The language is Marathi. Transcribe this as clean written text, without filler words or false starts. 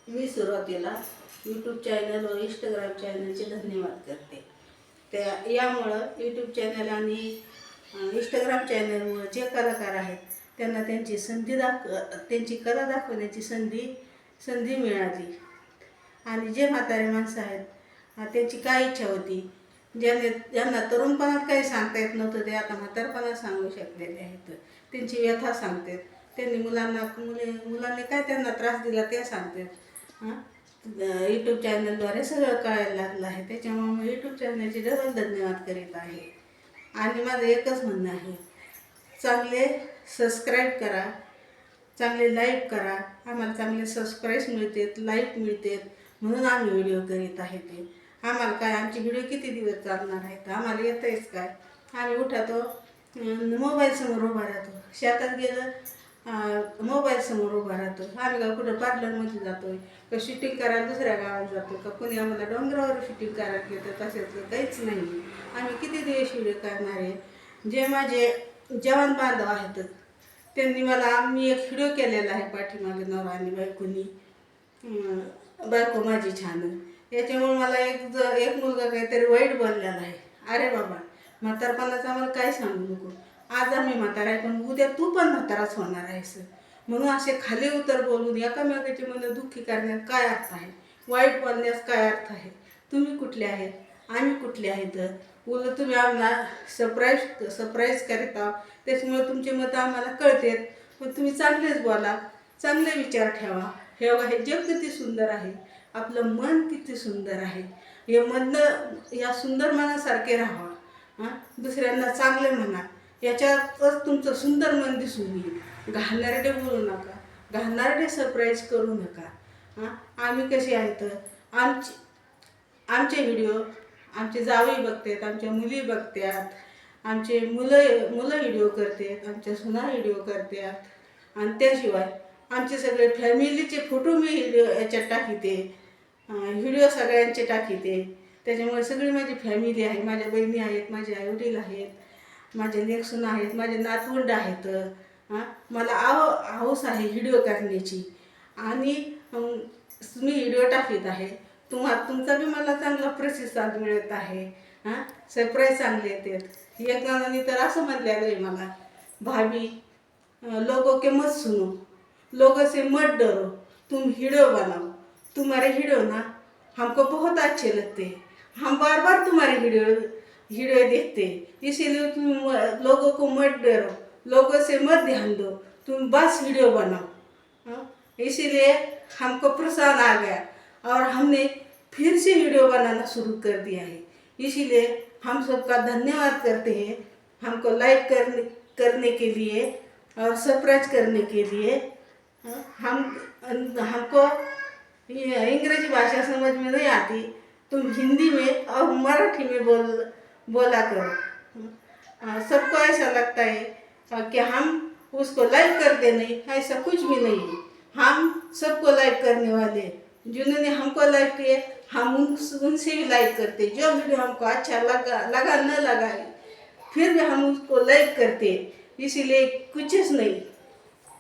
मी सुरुवातीला यूट्यूब चॅनल व इंस्टाग्राम चॅनलचे धन्यवाद करते. त्या यामुळं यूट्यूब चॅनल आणि इंस्टाग्राम चॅनलमुळं जे कलाकार आहेत त्यांना त्यांची कला दाखवण्याची संधी मिळाली. आणि जे म्हातारे माणसं आहेत त्यांची काय इच्छा होती, ज्यांना तरुणपणात काही सांगता येत नव्हतं ते आता म्हातारपणात सांगू शकलेले आहेत. त्यांची व्यथा सांगतात. त्यांनी मुलांनी काय त्यांना त्रास दिला ते सांगतात. यूट्यूब चॅनलद्वारे सगळं कळायला लागलं आहे. त्याच्यामुळे मी यूट्यूब चॅनलचे डबल धन्यवाद करीत आहे. आणि माझं एकच म्हणणं आहे, चांगले सबस्क्राईब करा, चांगले लाईक करा. आम्हाला चांगले सबस्क्राईब मिळतात, लाईक मिळतात, म्हणून आम्ही व्हिडिओ करीत आहे. ते आम्हाला काय, आमचे व्हिडिओ किती दिवस चालणार आहेत, आम्हाला येतंच काय. आम्ही उठातो, मोबाईलसमोर उभा राहतो, शेतात गेलं मोबाईलसमोर उभा राहतो. आम्ही का कुठं पार्लरमध्ये जातो आहे का शूटिंग करायला दुसऱ्या गावात जातो का, कोणी आम्हाला डोंगरावर शूटिंग करायला घेतं, तशातलं काहीच नाही. आम्ही किती दिवस व्हिडिओ करणार आहे. जे माझे जवान बांधव आहेत त्यांनी मी एक व्हिडिओ केलेला आहे पाठीमागे, नवरा आणि बायकोनी, बायको माझी छान. याच्यामुळे मला एक मुलगा काहीतरी वाईट बोललेला आहे. अरे बाबा, म्हातारपणाचं आम्हाला काय सांगू नको. आज आम्ही म्हातारा आहे, पण उद्या तू पण म्हाताराच होणार आहेस. म्हणून असे खाली उतर बोलून एकामेकाचे मन दुःखी करण्यात काय अर्थ आहे, वाईट बोलण्यास काय अर्थ आहे. तुम्ही कुठले आहेत, आम्ही कुठले आहेत. उलट तुम्ही आम्हाला सरप्राईज करीत आहोत, त्याच्यामुळे तुमचे मतं आम्हाला कळतात. पण तुम्ही चांगलेच बोला, चांगले विचार ठेवा. हे बघा, हे जग किती सुंदर आहे, आपलं मन किती सुंदर आहे. हे म्हणणं या सुंदर मनासारखे राहावा. दुसऱ्यांना चांगले म्हणा, याच्यातच तुमचं सुंदर मन दिसून येईल. घालणारडे बोलू नका, घालणारडे सरप्राईज करू नका. आम्ही कसे आहेत, आमचे व्हिडिओ आमचे जावई बघतात, आमच्या मुली बघतात, आमचे मुलं व्हिडिओ करतात, आमच्या सुना व्हिडिओ करतात. आणि त्याशिवाय आमचे सगळे फॅमिलीचे फोटो मी याच्यात टाकीते, व्हिडिओ सगळ्यांचे टाकीते. त्याच्यामुळे सगळी माझी फॅमिली आहे, माझ्या बहिणी आहेत, माझे आईवडील आहेत, माझे लेकसून आहेत, माझे नातवंड आहेत. मला हौस आहे व्हिडिओ करण्याची आणि मी व्हिडिओ टाकीत आहे. तुमचा बी मला चांगला प्रतिसाद मिळत आहे. सरप्राईज चांगले येतात. एक जणांनी तर असं म्हणलेलं आहे मला, भाभी लोगों के मत सुनो, लोगों से मत डरो, तुम वीडियो बनाओ, तुम्हारे वीडियो ना हमको बहुत अच्छे लगते हैं, हम बार बार तुम्हारे वीडियो देखते, इसीलिए तुम लोगों को मत डरो, लोगों से मत ध्यान दो, तुम बस वीडियो बनाओ. इसीलिए हमको प्रोत्साहन आ गया और हमने फिर से वीडियो बनाना शुरू कर दिया है. इसीलिए हम सबका धन्यवाद करते हैं, हमको लाइक करने के लिए और सरप्राइज करने के लिए. हमको अंग्रेजी भाषा समझ में नहीं आती, तुम हिंदी में और मराठी में बोला करो. सबको ऐसा लगता है कि हम उसको लाइक करते नहीं, ऐसा कुछ भी नहीं है. हम सबको लाइक करने वाले, जिन्होंने हमको लाइक किए हम उनसे भी लाइक करते. जो वीडियो हमको अच्छा लगा न लगा, फिर भी हम उसको लाइक करते. इसीलिए कुछ नहीं,